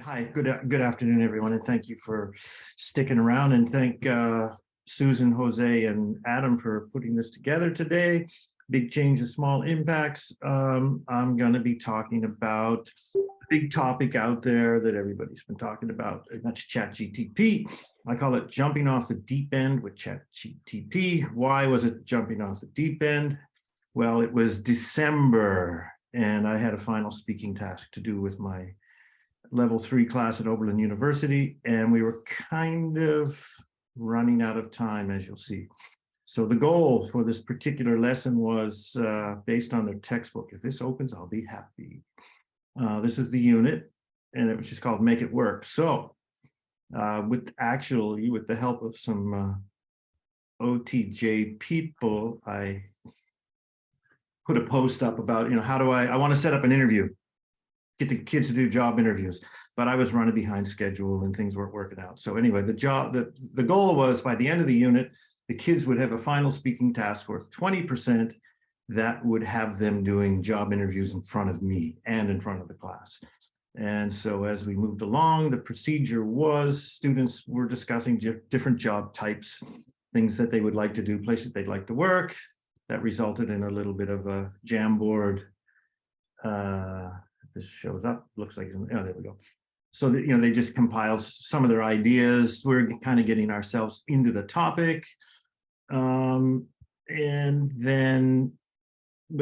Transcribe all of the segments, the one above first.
Hi, good afternoon, everyone, and thank you for sticking around, and thank Susan, Jose, and Adam for putting this together today. Big changes, small impacts. I'm going to be talking about a big topic out there that everybody's been talking about, and that's ChatGPT. I call it jumping off the deep end with ChatGPT. Why was it jumping off the deep end? Well, it was December, and I had a final speaking task to do with my level 3 class at Oberlin University, and we were kind of running out of time, as you'll see. So the goal for this particular lesson was based on their textbook. If this opens, I'll be happy. This is the unit, and it was just called Make It Work. So with the help of some OTJ people, I put a post up about, how do I want to set up an interview, get the kids to do job interviews, but I was running behind schedule and things weren't working out. So anyway, the goal was by the end of the unit, the kids would have a final speaking task worth 20% that would have them doing job interviews in front of me and in front of the class. And so as we moved along, the procedure was students were discussing different job types, things that they would like to do, places they'd like to work. That resulted in a little bit of a Jamboard. This shows up, looks like, oh, there we go. So that, they just compiled some of their ideas. We're kind of getting ourselves into the topic. And then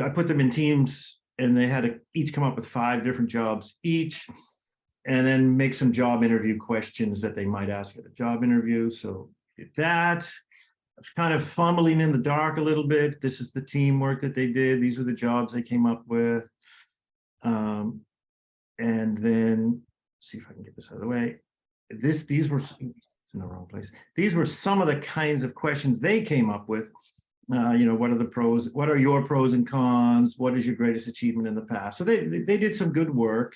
I put them in teams, and they had to each come up with 5 different jobs each, and then make some job interview questions that they might ask at a job interview. So did that. I was kind of fumbling in the dark a little bit. This is the teamwork that they did. These were the jobs they came up with. And then see if I can get this out of the way. These were, it's in the wrong place. These were some of the kinds of questions they came up with. What are the pros? What are your pros and cons? What is your greatest achievement in the past? So they did some good work,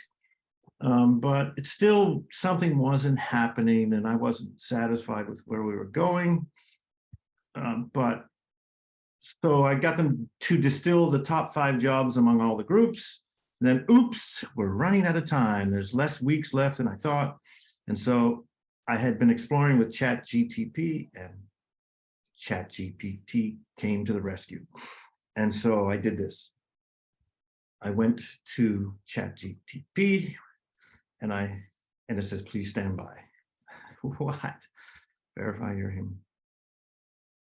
but it's still something wasn't happening, and I wasn't satisfied with where we were going. But so I got them to distill the top 5 jobs among all the groups. And then, oops, we're running out of time. There's less weeks left than I thought. And so I had been exploring with ChatGPT, and ChatGPT came to the rescue. And so I did this. I went to ChatGPT, and it says, please stand by. What? Verify you're him.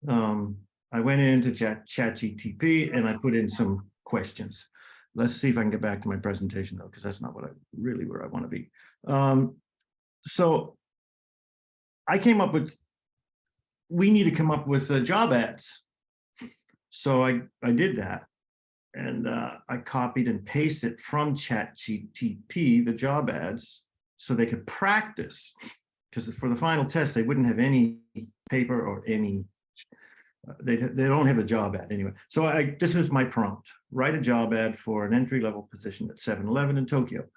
I went into ChatGPT, and I put in some questions. Let's see if I can get back to my presentation, though, because that's not where I want to be. So I came up with, we need to come up with job ads. So I did that, and I copied and pasted from ChatGPT the job ads so they could practice, because for the final test, they wouldn't have any paper or any, they don't have a job ad anyway. So this was my prompt: write a job ad for an entry-level position at 7-Eleven in Tokyo.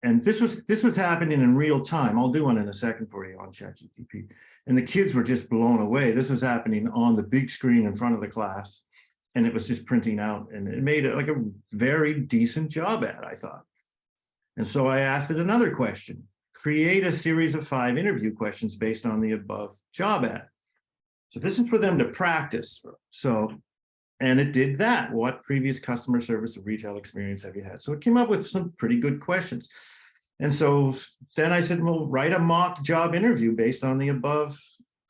And this was happening in real time. I'll do one in a second for you on ChatGPT. And the kids were just blown away. This was happening on the big screen in front of the class, and it was just printing out, and it made it like a very decent job ad, I thought. And so I asked it another question: create a series of 5 interview questions based on the above job ad. So this is for them to practice. So, and it did that. What previous customer service or retail experience have you had? So it came up with some pretty good questions. And so then I said, well, write a mock job interview based on the above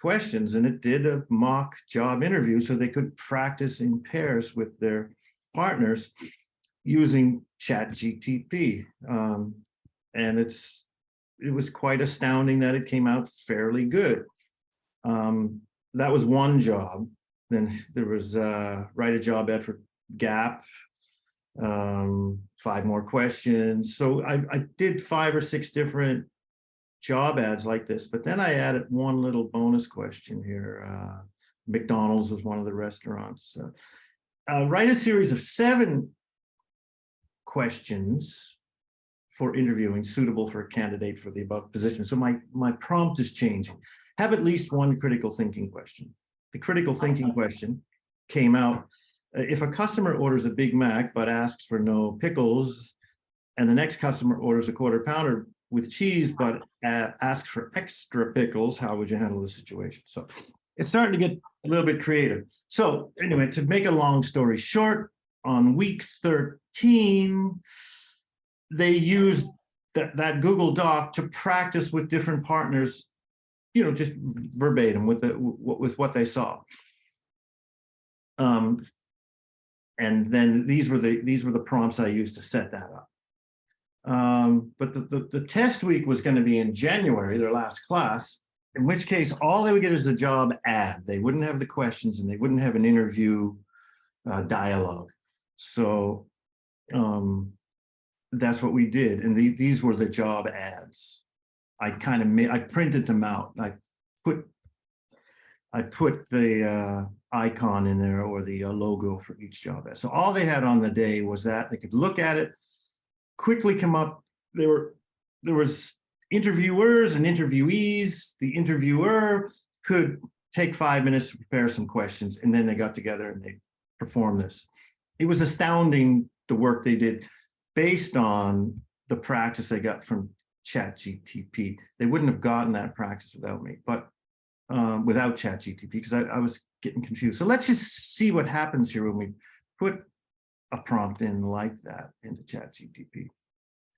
questions. And it did a mock job interview so they could practice in pairs with their partners using ChatGPT. And it was quite astounding that it came out fairly good. That was one job. Then there was write a job ad for Gap, 5 more questions. So I did 5 or 6 different job ads like this, but then I added one little bonus question here. McDonald's was one of the restaurants. Write a series of 7 questions for interviewing suitable for a candidate for the above position. So my prompt is changing. Have at least one critical thinking question. The critical thinking question came out: if a customer orders a Big Mac but asks for no pickles, and the next customer orders a quarter pounder with cheese, but asked for extra pickles. How would you handle the situation? So it's starting to get a little bit creative. So anyway, to make a long story short, on week 13, they used that Google Doc to practice with different partners, you know, just verbatim with what they saw. And then these were the prompts I used to set that up. But the test week was going to be in January, their last class, in which case all they would get is a job ad. They wouldn't have the questions and they wouldn't have an interview dialogue. So that's what we did. And these were the job ads. I printed them out. I put the icon in there, or the logo for each job ad. So all they had on the day was that they could look at it, quickly come up. There was interviewers and interviewees. The interviewer could take 5 minutes to prepare some questions, and then they got together and they performed this. It was astounding, the work they did based on the practice they got from ChatGPT. They wouldn't have gotten that practice without me, but without ChatGPT, because I was getting confused. So let's just see what happens here when we put a prompt in like that into ChatGPT.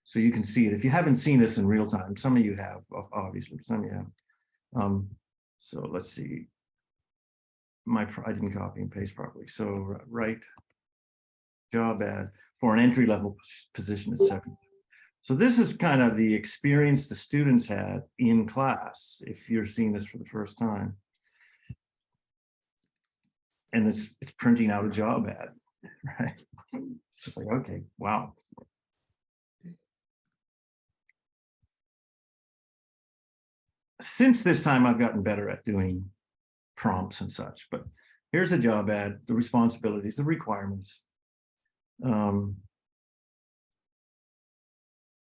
So you can see it. If you haven't seen this in real time, some of you have, obviously, some of you have. So let's see. I didn't copy and paste properly. So write job ad for an entry-level position at 7. So this is kind of the experience the students had in class, if you're seeing this for the first time. And it's printing out a job ad, right? Just like, okay, wow. Since this time, I've gotten better at doing prompts and such, but here's a job ad, the responsibilities, the requirements.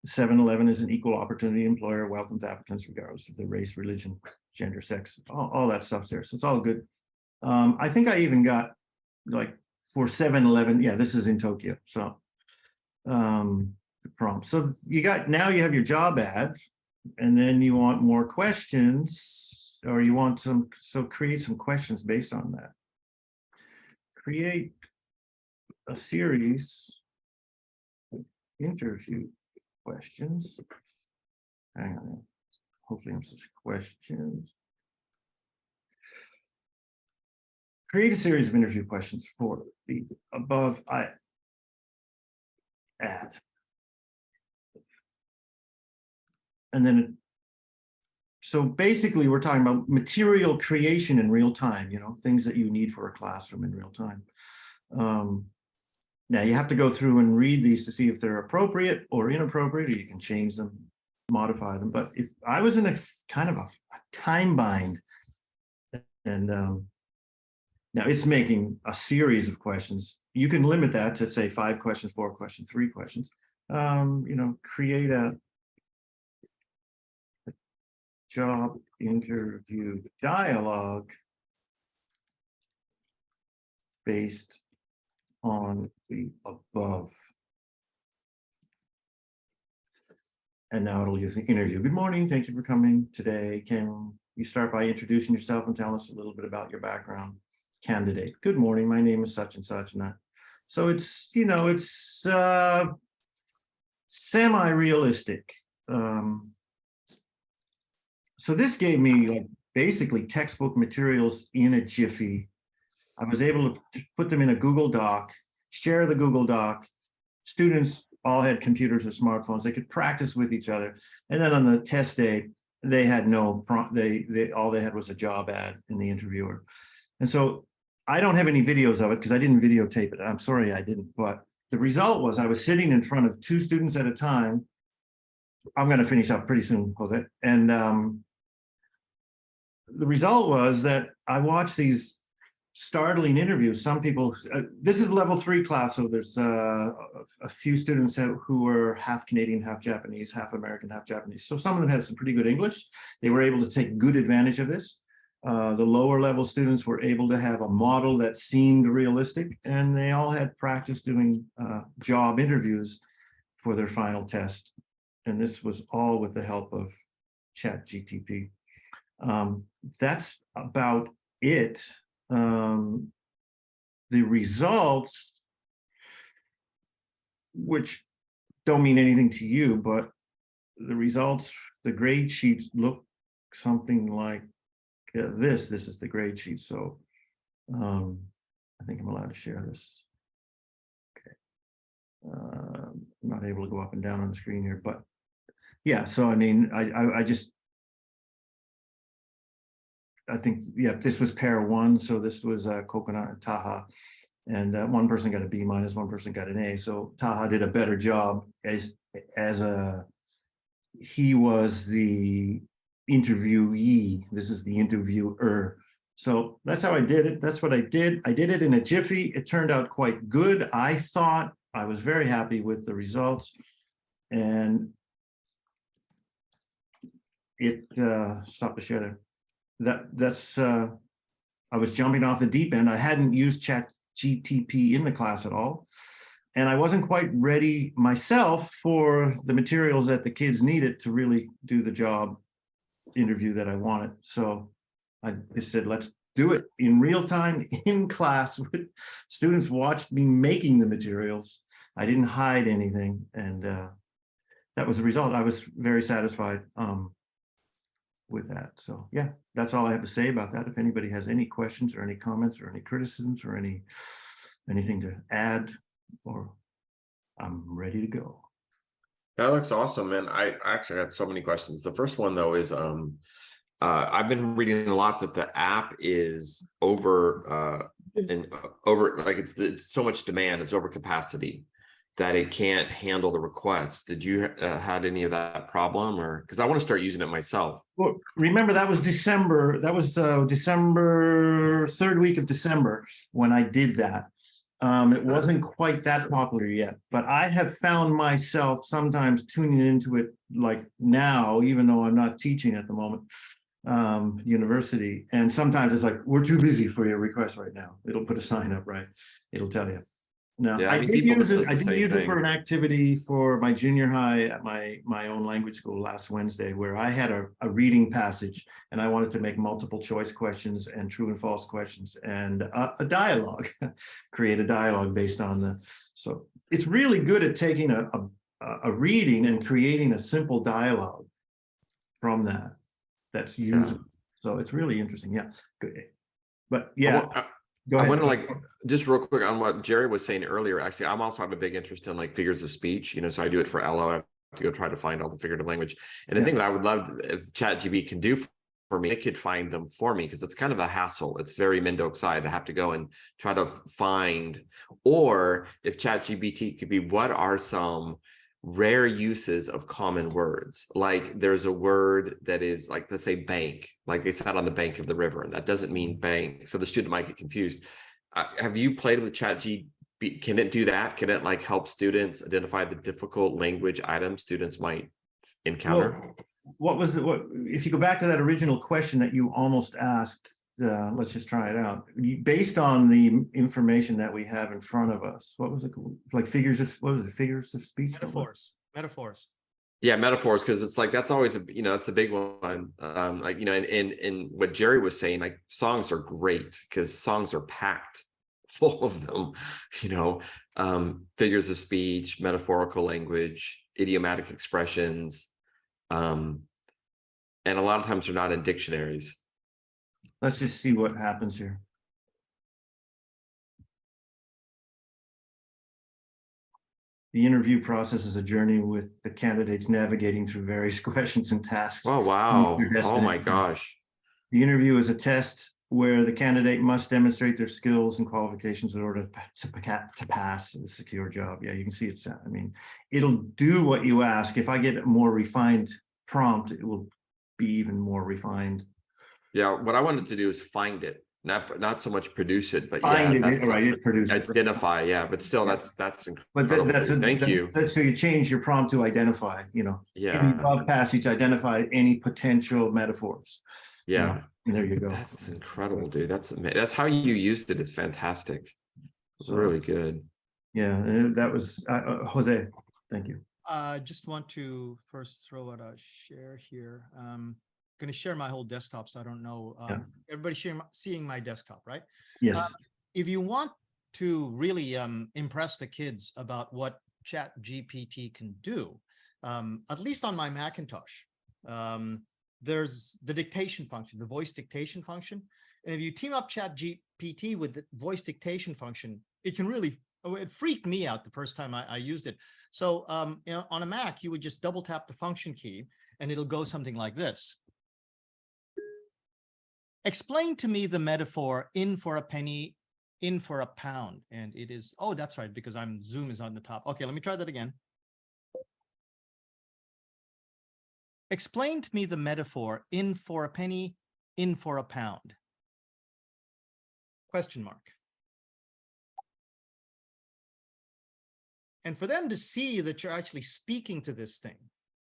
7-Eleven is an equal opportunity employer, welcomes applicants regardless of their race, religion, gender, sex, all that stuff's there. So it's all good. I think I even got, like, for 7-Eleven, yeah, this is in Tokyo. So the prompt. So now you have your job ad, and then you want more questions, or you want some, so create some questions based on that. Create a series of interview questions. Hang on. Hopefully I'm just questions. Create a series of interview questions for the above ad. And then, so basically we're talking about material creation in real time, you know, things that you need for a classroom in real time. Now you have to go through and read these to see if they're appropriate or inappropriate, or you can change them, modify them. But if I was in a kind of a time bind, and now it's making a series of questions, you can limit that to say 5 questions, 4 questions, 3 questions. You know, create a job interview dialogue based on the above. And now it'll use the interview. Good morning, thank you for coming today. Can you start by introducing yourself and tell us a little bit about your background? Candidate, good morning, my name is such and such and that. So it's, you know, it's semi-realistic. So this gave me, like, basically textbook materials in a jiffy. I was able to put them in a Google Doc, share the Google Doc. Students all had computers or smartphones. They could practice with each other. And then on the test day, they had no prompt. All they had was a job ad in the interviewer. And so I don't have any videos of it because I didn't videotape it. I'm sorry I didn't. But the result was I was sitting in front of 2 students at a time. I'm going to finish up pretty soon, Jose. And the result was that I watched these startling interviews. Some people, this is level 3 class, so there's a few students who were half Canadian, half Japanese, half American, half Japanese. So some of them had some pretty good English. They were able to take good advantage of this. The lower level students were able to have a model that seemed realistic, and they all had practice doing job interviews for their final test. and this was all with the help of ChatGPT. That's about it. The results, which don't mean anything to you, but the results, the grade sheets look something like this. This is the grade sheet. So I think I'm allowed to share this. Okay. I'm not able to go up and down on the screen here, but yeah. So I mean, I think, yeah, this was pair one. So this was Coconut and Taha. And one person got a B-, one person got an A. So Taha did a better job he was the interviewee. This is the interviewer. So that's how I did it. That's what I did. I did it in a jiffy. It turned out quite good. I thought I was very happy with the results. And it, stop the share there. That's, I was jumping off the deep end. I hadn't used ChatGPT in the class at all. And I wasn't quite ready myself for the materials that the kids needed to really do the job interview that I wanted. So I just said, let's do it in real time in class with students. Watched me making the materials. I didn't hide anything. And that was the result. I was very satisfied with that. So yeah, that's all I have to say about that. If anybody has any questions or any comments or any criticisms or anything to add, or I'm ready to go. That looks awesome, man. I actually got so many questions. The first one though is I've been reading a lot that the app is over like it's so much demand, it's over capacity that it can't handle the requests. Did you had any of that problem, or because I want to start using it myself? Well, remember that was December. That was December, third week of December when I did that. It wasn't quite that popular yet, but I have found myself sometimes tuning into it like now, even though I'm not teaching at the moment, university. And sometimes it's like, we're too busy for your request right now. It'll put a sign up, right? It'll tell you. Now, yeah, I did use it. I did use thing. it for an activity for my junior high at my own language school last Wednesday, where I had a reading passage and I wanted to make multiple choice questions and true and false questions and a dialogue, create a dialogue based on the. So it's really good at taking a reading and creating a simple dialogue from that that's usable. Yeah. So it's really interesting. Yeah, good. But yeah. Go ahead. I want to like just real quick on what Jerry was saying earlier. Actually, I'm also have a big interest in like figures of speech. You know, so I do it for LO. I have to go try to find all the figurative language. And the thing that I would love if ChatGPT can do for me, it could find them for me because it's kind of a hassle. It's very Mendoza side to have to go and try to find. Or if ChatGPT could be, what are some rare uses of common words? Like there's a word that is like, let's say bank, like they sat on the bank of the river, and that doesn't mean bank. So the student might get confused. Have you played with ChatGPT? Can it do that? Can it like help students identify the difficult language items students might encounter? Well, what if you go back to that original question that you almost asked? Let's just try it out. Based on the information that we have in front of us, what was it? Like figures of, what was it? Figures of speech? Metaphors. Yeah, metaphors, because it's like that's always it's a big one. Like and what Jerry was saying, like songs are great because songs are packed full of them. Figures of speech, metaphorical language, idiomatic expressions, and a lot of times they're not in dictionaries. Let's just see what happens here. The interview process is a journey with the candidates navigating through various questions and tasks. Oh, wow. Oh, my gosh. The interview is a test where the candidate must demonstrate their skills and qualifications in order to pass a secure job. Yeah, you can see it's, I mean, it'll do what you ask. If I get a more refined prompt, it will be even more refined. Yeah, what I wanted to do is find it, not so much produce it, but find it, that's right. It produces identify, yeah. But still, that's incredible. But thank you. So you change your prompt to identify. Yeah. In the above passage, identify any potential metaphors. Yeah. There you go. That's incredible, dude. That's how you used it. It's fantastic. It's really good. Yeah, and that was Jose. Thank you. Just want to first throw out a share here. Going to share my whole desktop, so I don't know. Yeah. Everybody seeing my desktop, right? Yes. If you want to really impress the kids about what ChatGPT can do, at least on my Macintosh, there's the dictation function, the voice dictation function. And if you team up ChatGPT with the voice dictation function, it can really, it freaked me out the first time I used it. So on a Mac, you would just double tap the function key and it'll go something like this. Explain to me the metaphor in for a penny, in for a pound. And it is, oh, that's right, because Zoom is on the top. Okay, let me try that again. Explain to me the metaphor in for a penny, in for a pound. Question mark. And for them to see that you're actually speaking to this thing,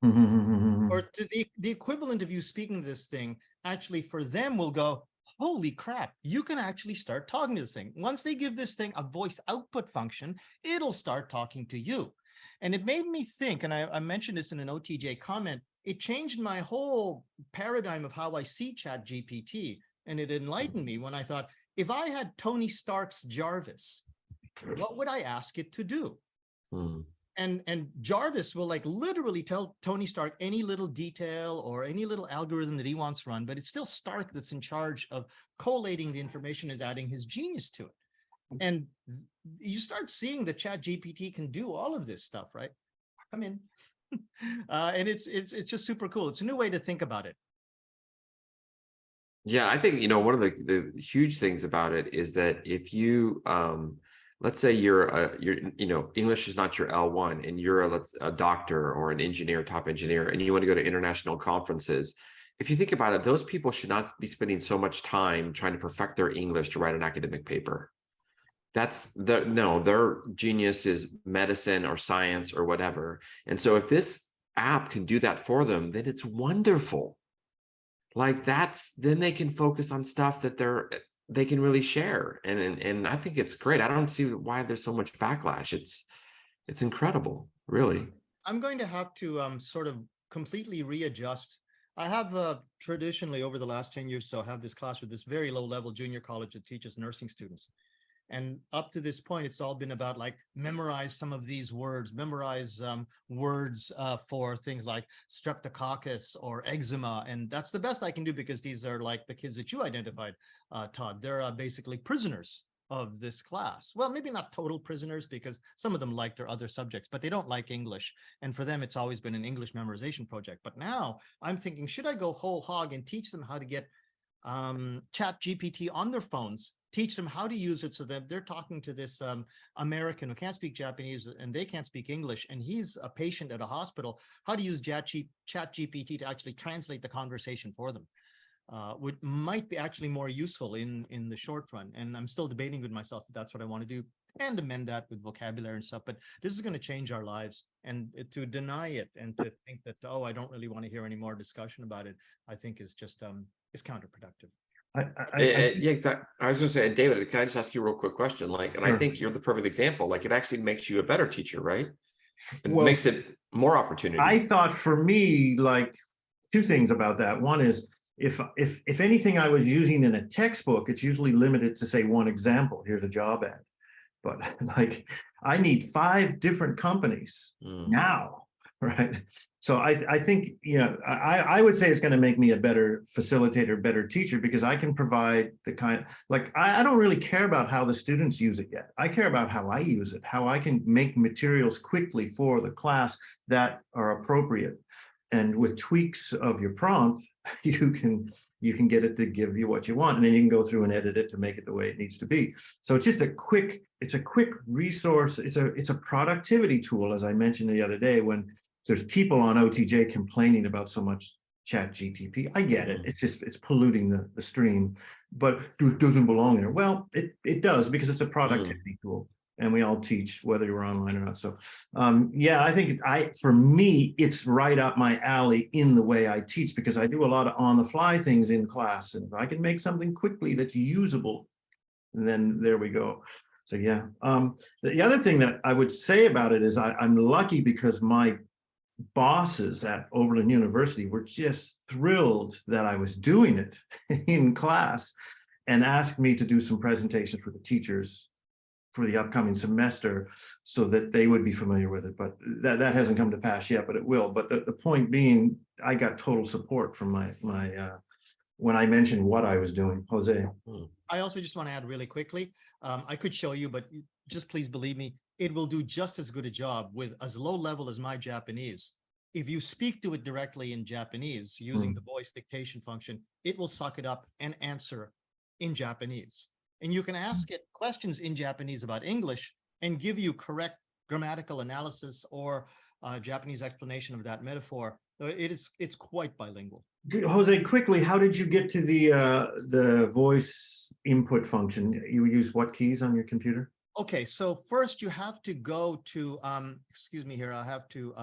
or to the equivalent of you speaking to this thing, actually for them will go, holy crap, you can actually start talking to this thing. Once they give this thing a voice output function, it'll start talking to you. And it made me think, and I mentioned this in an OTJ comment, it changed my whole paradigm of how I see ChatGPT. And it enlightened me when I thought, if I had Tony Stark's Jarvis, what would I ask it to do? And Jarvis will like literally tell Tony Stark any little detail or any little algorithm that he wants run, but it's still Stark that's in charge of collating the information, is adding his genius to it. And you start seeing that ChatGPT can do all of this stuff, right? Come in. And it's just super cool. It's a new way to think about it. Yeah, I think, one of the huge things about it is that if you, let's say you're English is not your L1 and you're a doctor or an engineer, top engineer, and you want to go to international conferences. If you think about it, those people should not be spending so much time trying to perfect their English to write an academic paper. Their genius is medicine or science or whatever. And so if this app can do that for them, then it's wonderful. Like then they can focus on stuff that they can really share. And I think it's great. I don't see why there's so much backlash. It's incredible, really. I'm going to have to sort of completely readjust. I have traditionally over the last 10 years, so have this class with this very low level junior college that teaches nursing students. And up to this point, it's all been about like memorize some of these words, memorize words for things like streptococcus or eczema. And that's the best I can do because these are like the kids that you identified, Todd. They're basically prisoners of this class. Well, maybe not total prisoners because some of them like their other subjects, but they don't like English. And for them, it's always been an English memorization project. But now I'm thinking, should I go whole hog and teach them how to get ChatGPT on their phones, teach them how to use it so that they're talking to this American who can't speak Japanese and they can't speak English, and he's a patient at a hospital, how to use ChatGPT to actually translate the conversation for them. Might be actually more useful in the short run. And I'm still debating with myself if that's what I want to do, and amend that with vocabulary and stuff. But this is going to change our lives, and to deny it and to think that, oh, I don't really want to hear any more discussion about it, I think is just is counterproductive. Yeah, exactly. I was going to say, David, can I just ask you a real quick question? And I think you're the perfect example. It actually makes you a better teacher, right? It makes it more opportunity. I thought for me, two things about that. One is if anything I was using in a textbook, it's usually limited to say one example. Here's a job ad. But I need 5 different companies now, right? So I think, I would say it's going to make me a better facilitator, better teacher, because I can provide the kind, I don't really care about how the students use it yet. I care about how I use it, how I can make materials quickly for the class that are appropriate. And with tweaks of your prompt, you can get it to give you what you want, and then you can go through and edit it to make it the way it needs to be. So it's just a quick resource. It's a productivity tool, as I mentioned the other day, when there's people on OTJ complaining about so much ChatGPT. I get it. It's polluting the stream, but it doesn't belong there. Well, it does, because it's a productivity tool. And we all teach, whether you're online or not. So yeah, I think for me, it's right up my alley in the way I teach, because I do a lot of on-the-fly things in class. And if I can make something quickly that's usable, then there we go. So yeah. The other thing that I would say about it is I'm lucky, because my bosses at Oberlin University were just thrilled that I was doing it in class and asked me to do some presentations for the teachers for the upcoming semester so that they would be familiar with it. But that hasn't come to pass yet, but it will. But the point being, I got total support from my when I mentioned what I was doing. Jose. I also just want to add really quickly, I could show you, but just please believe me, it will do just as good a job with as low level as my Japanese. If you speak to it directly in Japanese using the voice dictation function, it will suck it up and answer in Japanese. And you can ask it questions in Japanese about English and give you correct grammatical analysis or Japanese explanation of that metaphor. So it's quite bilingual. Jose, quickly, how did you get to the voice input function? You use what keys on your computer? Okay, so first you have to go to, excuse me here, I have to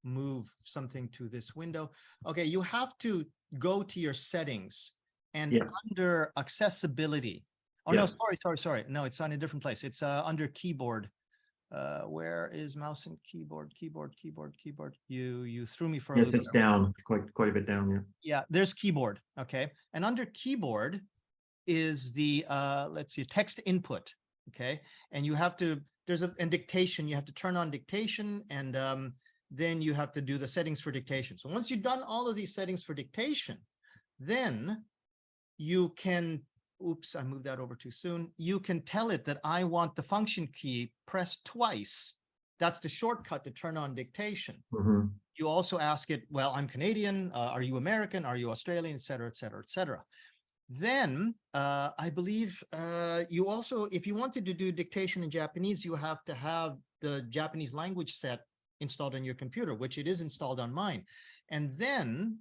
move something to this window. Okay, you have to go to your settings and under accessibility. Oh, no, sorry. No, it's on a different place. It's under keyboard. Where is mouse and keyboard? You threw me for a yes, loop. it's down quite a bit down. Yeah, there's keyboard. Okay, and under keyboard is the let's see, text input. Okay, and you have to, there's and dictation, you have to turn on dictation, and then you have to do the settings for dictation. So once you've done all of these settings for dictation, then you can, oops, I moved that over too soon. You can tell it that I want the function key pressed twice. That's the shortcut to turn on dictation. You also ask it, well, I'm Canadian. Are you American? Are you Australian? Et cetera, et cetera, et cetera. Then I believe you also, if you wanted to do dictation in Japanese, you have to have the Japanese language set installed on your computer, which it is installed on mine. And then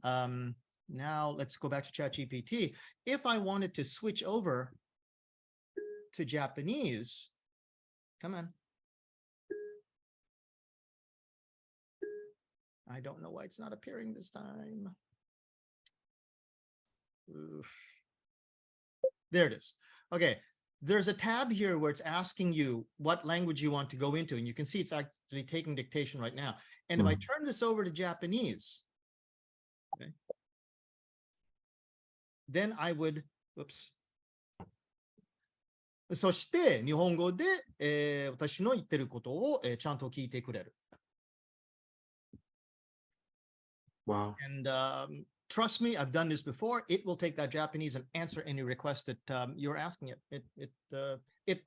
now let's go back to ChatGPT. If I wanted to switch over to Japanese, come on. I don't know why it's not appearing this time. Oof. There it is. Okay, there's a tab here where it's asking you what language you want to go into, and you can see it's actually taking dictation right now. And if I turn this over to Japanese, okay, then I would, whoops. そして日本語で、私の言ってることを、ちゃんと聞いてくれる。Wow. And trust me, I've done this before. It will take that Japanese and answer any request that you're asking it.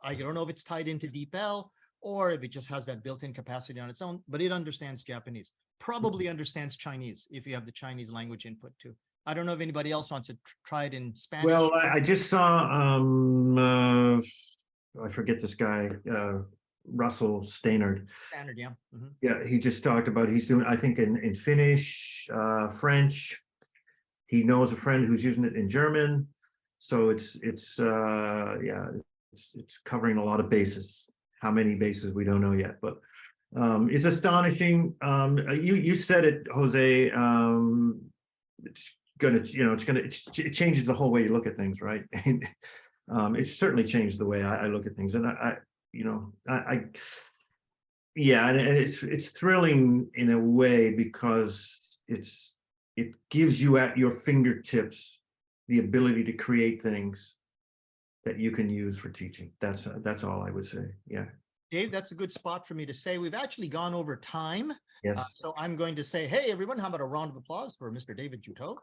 I don't know if it's tied into DeepL or if it just has that built-in capacity on its own, but it understands Japanese. Probably understands Chinese if you have the Chinese language input too. I don't know if anybody else wants to try it in Spanish. Well, I just saw, I forget this guy, Russell Stannard. Standard, yeah. Yeah, he just talked about, he's doing, I think in Finnish, French. He knows a friend who's using it in German. So it's covering a lot of bases. How many bases we don't know yet, but it's astonishing. You said it, Jose. It's gonna, it changes the whole way you look at things, right? It's certainly changed the way I look at things, and yeah, and it's thrilling in a way because it gives you at your fingertips the ability to create things that you can use for teaching. That's all I would say. Yeah. Dave, that's a good spot for me to say we've actually gone over time. Yes. So I'm going to say, hey, everyone, how about a round of applause for Mr. David Juteau?